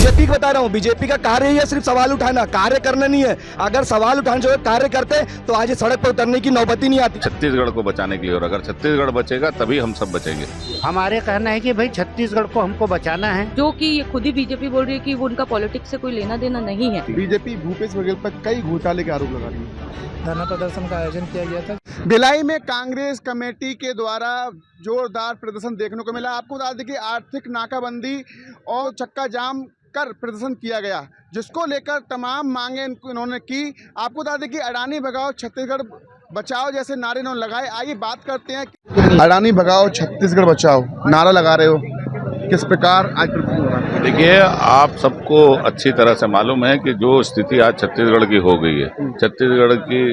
BJP का बता रहा हूँ, बीजेपी का कार्य ही है सिर्फ सवाल उठाना, कार्य करना नहीं है। अगर सवाल उठाने से कार्य करते तो आज ये सड़क पर उतरने की नौबत ही नहीं आती। छत्तीसगढ़ को बचाने के लिए, और अगर छत्तीसगढ़ बचेगा तभी हम सब बचेंगे। हमारे कहना है कि भाई छत्तीसगढ़ को हमको बचाना है। जो कि खुद ही बीजेपी बोल रही है कि वो उनका पॉलिटिक्स से कोई लेना देना नहीं है। बीजेपी भूपेश बघेल पर कई घोटाले के आरोप लगा रही है। धरना प्रदर्शन का आयोजन किया गया था। भिलाई में कांग्रेस कमेटी के द्वारा जोरदार प्रदर्शन देखने को मिला। आपको बता दें कि आर्थिक नाकाबंदी और चक्का जाम कर प्रदर्शन किया गया, जिसको लेकर तमाम मांगे इन्होंने की। आपको बता दें कि अडानी भगाओ छत्तीसगढ़ बचाओ जैसे नारे इन्होंने लगाए। आइए बात करते हैं। अडानी भगाओ छत्तीसगढ़ बचाओ नारा लगा रहे हो, किस प्रकार आज प्रदर्शन हो रहा है? देखिए, आप सबको अच्छी तरह से मालूम है कि जो स्थिति आज छत्तीसगढ़ की हो गई है, छत्तीसगढ़ की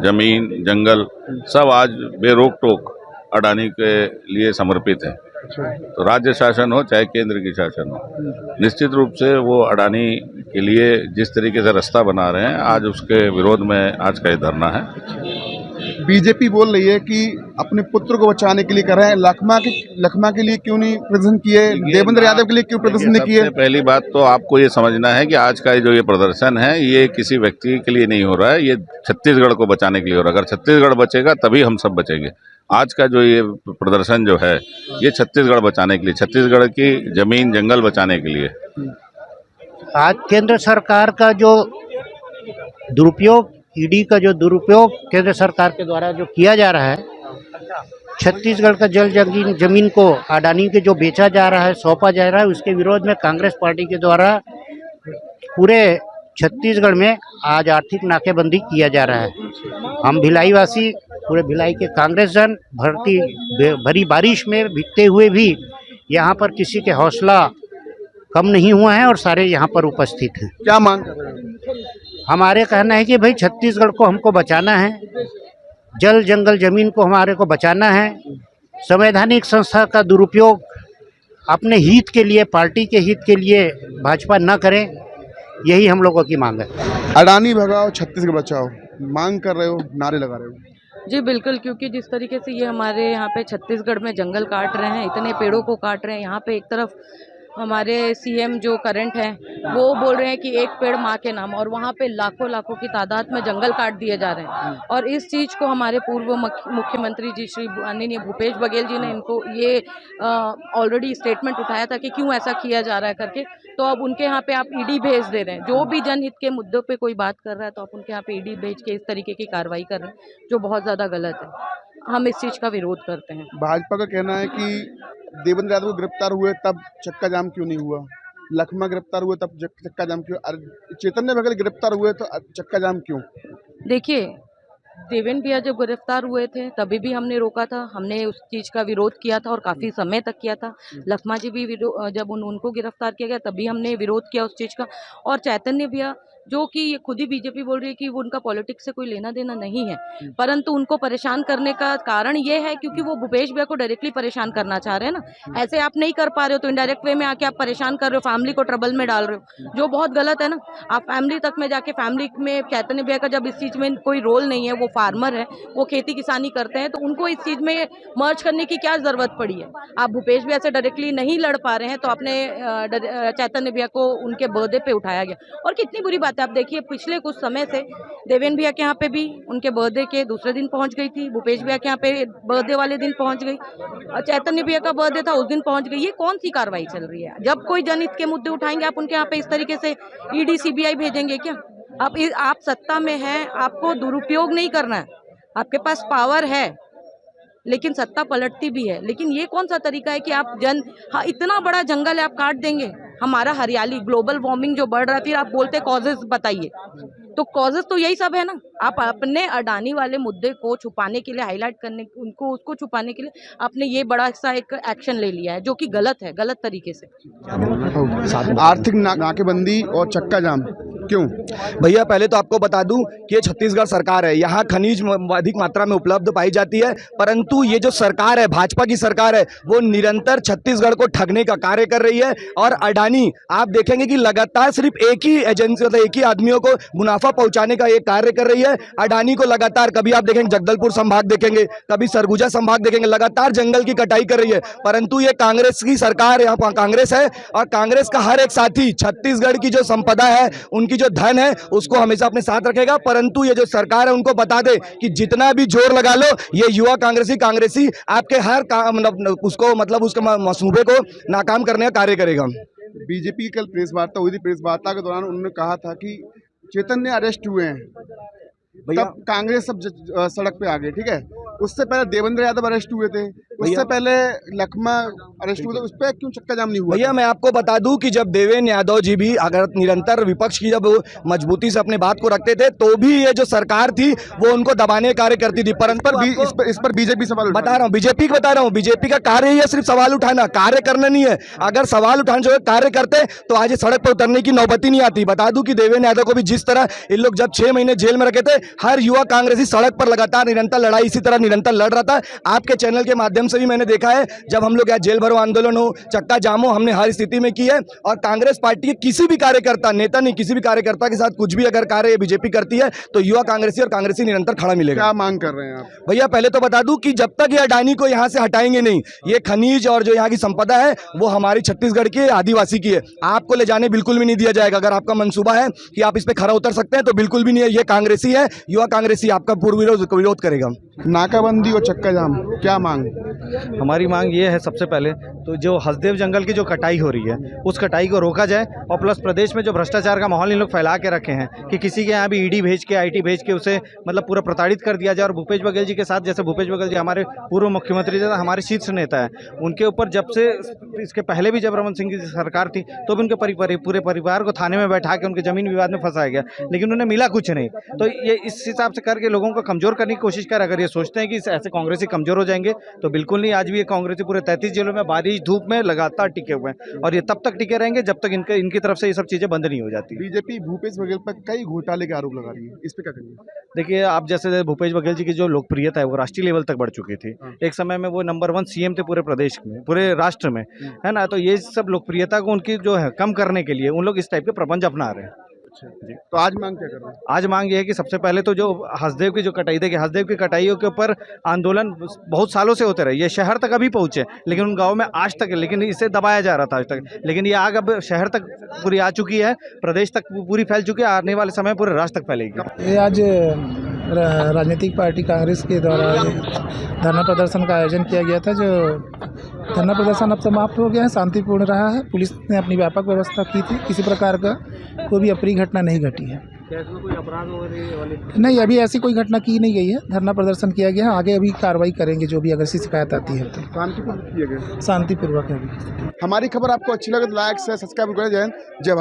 जमीन जंगल सब आज बेरोक टोक अडानी के लिए समर्पित है। तो राज्य शासन हो चाहे केंद्र की शासन हो, निश्चित रूप से वो अडानी के लिए जिस तरीके से रास्ता बना रहे हैं, आज उसके विरोध में आज का ये धरना है। बीजेपी बोल रही है कि अपने पुत्र को बचाने के लिए कर रहे हैं। लखमा के लिए क्यों नहीं प्रदर्शन किए? देवेंद्र यादव के लिए क्यों प्रदर्शन नहीं किए? पहली बात तो आपको ये समझना है कि आज का जो ये प्रदर्शन है, ये किसी व्यक्ति के लिए नहीं हो रहा है, ये छत्तीसगढ़ को बचाने के लिए हो रहा है। अगर छत्तीसगढ़ बचेगा तभी हम सब बचेंगे। आज का जो ये प्रदर्शन जो है, ये छत्तीसगढ़ बचाने के लिए, छत्तीसगढ़ की जमीन जंगल बचाने के लिए। आज केंद्र सरकार का जो दुरुपयोग, ईडी का जो दुरुपयोग केंद्र सरकार के द्वारा जो किया जा रहा है, छत्तीसगढ़ का जल जमीन को अडानी के जो बेचा जा रहा है, सौंपा जा रहा है, उसके विरोध में कांग्रेस पार्टी के द्वारा पूरे छत्तीसगढ़ में आज आर्थिक नाकेबंदी किया जा रहा है। हम भिलाई वासी, पूरे भिलाई के कांग्रेस जन भरी बारिश में भीगते हुए भी यहाँ पर किसी के हौसला कम नहीं हुआ है और सारे यहाँ पर उपस्थित हैं। क्या मांग कर रहे हैं? हमारे कहना है कि भाई छत्तीसगढ़ को हमको बचाना है, जल जंगल जमीन को हमारे को बचाना है। संवैधानिक संस्था का दुरुपयोग अपने हित के लिए, पार्टी के हित के लिए भाजपा न करे, यही हम लोगों की मांग है। अडानी भगाओ छत्तीसगढ़ बचाओ मांग कर रहे हो, नारे लगा रहे हो? जी बिल्कुल, क्योंकि जिस तरीके से ये हमारे यहाँ पे छत्तीसगढ़ में जंगल काट रहे हैं, इतने पेड़ों को काट रहे हैं। यहाँ पे एक तरफ हमारे सीएम जो करंट हैं वो बोल रहे हैं कि एक पेड़ माँ के नाम, और वहाँ पे लाखों लाखों की तादाद में जंगल काट दिए जा रहे हैं। और इस चीज़ को हमारे पूर्व मुख्यमंत्री जी श्री माननीय भूपेश बघेल जी ने इनको ये ऑलरेडी स्टेटमेंट उठाया था कि क्यों ऐसा किया जा रहा है करके। तो अब उनके यहाँ पे आप ईडी भेज दे रहे हैं। जो भी जनहित के मुद्दों पे कोई बात कर रहा है तो आप उनके यहाँ पे ईडी भेज के इस तरीके की कार्रवाई कर रहे हैं, जो बहुत ज़्यादा गलत है। हम इस चीज़ का विरोध करते हैं। भाजपा का कहना है कि देवेंद्र यादव गिरफ्तार हुए तब चक्का जाम क्यों नहीं हुआ, लखमा गिरफ्तार हुए तब चक्का जाम क्यों, चैतन्य बघेल गिरफ्तार हुए तो चक्का जाम क्यों? देखिए, देवेंद्र भैया जब गिरफ्तार हुए थे तभी भी हमने रोका था, हमने उस चीज़ का विरोध किया था और काफ़ी समय तक किया था। लखमा जी भी जब उनको गिरफ्तार किया गया तभी हमने विरोध किया उस चीज़ का। और चैतन्य भैया जो कि ये खुद ही बीजेपी बोल रही है कि वो उनका पॉलिटिक्स से कोई लेना देना नहीं है, परंतु उनको परेशान करने का कारण ये है क्योंकि वो भूपेश भैया को डायरेक्टली परेशान करना चाह रहे हैं ना। ऐसे आप नहीं कर पा रहे हो तो इनडायरेक्ट वे में आके आप परेशान कर रहे हो, फैमिली को ट्रबल में डाल रहे हो, जो बहुत गलत है ना। आप फैमिली तक में जाके, फैमिली में चैतन्य भैया का जब इस चीज़ में कोई रोल नहीं है, वो फार्मर है, वो खेती किसानी करते हैं, तो उनको इस चीज़ में मर्ज करने की क्या ज़रूरत पड़ी है। आप भूपेश भैया से डायरेक्टली नहीं लड़ पा रहे हैं तो आपने चैतन्य भैया को उनके बर्थडे पे उठाया गया। और कितनी बुरी बात है, आप देखिए पिछले कुछ समय से देवेंद्र भैया के यहाँ पे भी उनके बर्थडे के दूसरे दिन पहुंच गई थी, भूपेश भैया के यहाँ पे बर्थडे वाले दिन पहुंच गई, चैतन्य भैया का बर्थडे था उस दिन पहुंच गई। ये कौन सी कार्रवाई चल रही है? जब कोई जनहित के मुद्दे उठाएंगे आप उनके यहाँ पे इस तरीके से ईडी सीबीआई भेजेंगे क्या? आप सत्ता में हैं, आपको दुरुपयोग नहीं करना है, आपके पास पावर है लेकिन सत्ता पलटती भी है। लेकिन ये कौन सा तरीका है कि आप इतना बड़ा जंगल है आप काट देंगे, हमारा हरियाली, ग्लोबल वार्मिंग जो बढ़ रहा है, फिर आप बोलते कॉजेज बताइए। तो कॉजेज तो यही सब है ना। आप अपने अडानी वाले मुद्दे को छुपाने के लिए, हाईलाइट करने उसको छुपाने के लिए आपने ये बड़ा सा एक एक्शन ले लिया है, जो कि गलत है, गलत तरीके से। आर्थिक नाकेबंदी और चक्का जाम क्यों? भैया पहले तो आपको बता दूं कि ये छत्तीसगढ़ सरकार है, यहाँ खनिज अधिक मात्रा में उपलब्ध पाई जाती है, परंतु ये जो सरकार है, भाजपा की सरकार है, वो निरंतर छत्तीसगढ़ को ठगने का कार्य कर रही है। और अडानी आप देखेंगे कि लगातार सिर्फ एक ही एजेंसी, मतलब एक ही आदमियों को मुनाफा पहुंचाने का ये कार्य कर रही है। अडानी को लगातार, कभी आप देखेंगे जगदलपुर संभाग देखेंगे, कभी सरगुजा संभाग देखेंगे, लगातार जंगल की कटाई कर रही है। परंतु ये कांग्रेस की सरकार, यहाँ पर कांग्रेस है और कांग्रेस का हर एक साथी छत्तीसगढ़ की जो संपदा है, उनकी जो धन है, उसको हमेशा अपने साथ रखेगा। परंतु ये जो सरकार है उनको बता दे कि जितना भी जोर लगा लो, ये युवा कांग्रेसी आपके हर उसको मतलब उसके मंसूबे को नाकाम करने का कार्य करेगा। बीजेपी की कल प्रेस वार्ता हुई थी। प्रेस वार्ता के दौरान उन्होंने कहा था कि चेतन्य अरेस्ट हुए हैं, तब कांग्रेस सब सड़क पे आ गए, ठीक है। उससे पहले देवेंद्र यादव अरेस्ट हुए थे, उससे पहले लखमा अरेस्ट हुए थे, उस पर क्यों चक्का जाम नहीं हुआ? भैया मैं आपको बता दूं कि जब देवेंद्र यादव जी भी अगर निरंतर विपक्ष की जब मजबूती से अपने बात को रखते थे, तो भी ये जो सरकार थी वो उनको दबाने का कार्य करती थी। परंतु इस पर बीजेपी सवाल बता रहा हूँ, बीजेपी को बता रहा हूँ, बीजेपी का कार्य ही है सिर्फ सवाल उठाना, कार्य करना नहीं है। अगर सवाल उठाने जो कार्य करते तो आज सड़क पर उतरने की नौबत ही नहीं आती। बता दूं कि देवेंद्र यादव को भी जिस तरह इन लोग जब 6 महीने जेल में रखे थे, हर युवा कांग्रेसी सड़क पर लगातार निरंतर लड़ाई इसी तरह निरंतर लड़ रहा था। आपके चैनल के माध्यम से भी मैंने देखा है, जब हम लोग यहाँ जेल भरो आंदोलन हो, चक्का जाम हो, हमने हर स्थिति में की है। और कांग्रेस पार्टी के किसी भी कार्यकर्ता, नेता नहीं, किसी भी कार्यकर्ता के साथ कुछ भी अगर कार्य बीजेपी करती है तो युवा कांग्रेसी और कांग्रेसी निरंतर खड़ा मिलेगा। क्या मांग कर रहे हैं आप? भैया पहले तो बता दूं कि जब तक ये अडानी को यहाँ से हटाएंगे नहीं, ये खनिज और जो यहाँ की संपदा है वो हमारी छत्तीसगढ़ की आदिवासी की है, आपको ले जाने बिल्कुल भी नहीं दिया जाएगा। अगर आपका मंसूबा है कि आप इस पे खरा उतर सकते हैं तो बिल्कुल भी नहीं है। ये कांग्रेसी है, युवा कांग्रेसी आपका पूर्ण विरोध करेगा। नाकाबंदी और चक्का जाम, क्या मांग? हमारी मांग ये है, सबसे पहले तो जो हसदेव जंगल की जो कटाई हो रही है उस कटाई को रोका जाए। और प्लस प्रदेश में जो भ्रष्टाचार का माहौल इन लोग फैला के रखे हैं कि किसी के यहाँ भी ईडी भेज के, आईटी भेज के उसे मतलब पूरा प्रताड़ित कर दिया जाए। और भूपेश बघेल जी के साथ, जैसे भूपेश बघेल जी हमारे पूर्व मुख्यमंत्री थे, हमारे शीर्ष नेता है, उनके ऊपर जब से इसके पहले भी जब रमन सिंह की सरकार थी तो भी उनके पूरे परिवार को थाने में बैठा के उनके जमीन विवाद में फंसाया गया, लेकिन उन्हें मिला कुछ नहीं। तो ये इस हिसाब से करके लोगों को कमजोर करने की कोशिश कर, अगर ये सोचते हैं कि ऐसे कांग्रेसी कमजोर हो जाएंगे तो बिल्कुल नहीं। आज भी ये कांग्रेसी पूरे 33 जिलों में बारिश धूप में लगातार टिके हुए हैं और ये तब तक टिके रहेंगे जब तक इनकी तरफ से ये सब चीजें बंद नहीं हो जाती। बीजेपी भूपेश बघेल पर कई घोटाले के आरोप लगा रही है, इस पे क्या करेंगे? देखिए, आप जैसे भूपेश बघेल जी की जो लोकप्रियता है वो राष्ट्रीय लेवल तक बढ़ चुकी थी। एक समय में वो नंबर 1 सीएम थे पूरे प्रदेश में, पूरे राष्ट्र में, है ना। तो ये सब लोकप्रियता को उनकी जो है कम करने के लिए उन लोग इस टाइप के प्रबंध अपना रहे हैं। जी, तो आज मांग क्या कर रहे हैं? आज मांग ये है कि सबसे पहले तो जो हसदेव की जो कटाई, देखिए हसदेव की कटाइयों के ऊपर आंदोलन बहुत सालों से होते रहे। ये शहर तक अभी पहुंचे, लेकिन उन गांव में आज तक, लेकिन इसे दबाया जा रहा था आज तक, लेकिन ये आग अब शहर तक पूरी आ चुकी है, प्रदेश तक पूरी फैल चुकी है, आने वाले समय पूरे राष्ट्र तक फैलेगी। ये आज राजनीतिक पार्टी कांग्रेस के द्वारा धरना प्रदर्शन का आयोजन किया गया था। जो धरना प्रदर्शन अब समाप्त हो गया है, शांतिपूर्ण रहा है। पुलिस ने अपनी व्यापक व्यवस्था की थी, किसी प्रकार का कोई भी अप्रिय घटना नहीं घटी है। कोई अपराध वाली नहीं, अभी ऐसी कोई घटना की नहीं गई है। धरना प्रदर्शन किया गया है, आगे अभी कार्रवाई करेंगे जो भी अगर ऐसी शिकायत आती है तो। शांतिपूर्वक किए गए, शांतिपूर्वक है अभी। हमारी खबर आपको अच्छी लगे तो लाइक से सब्सक्राइब करें। जय हिंद, जय भारत।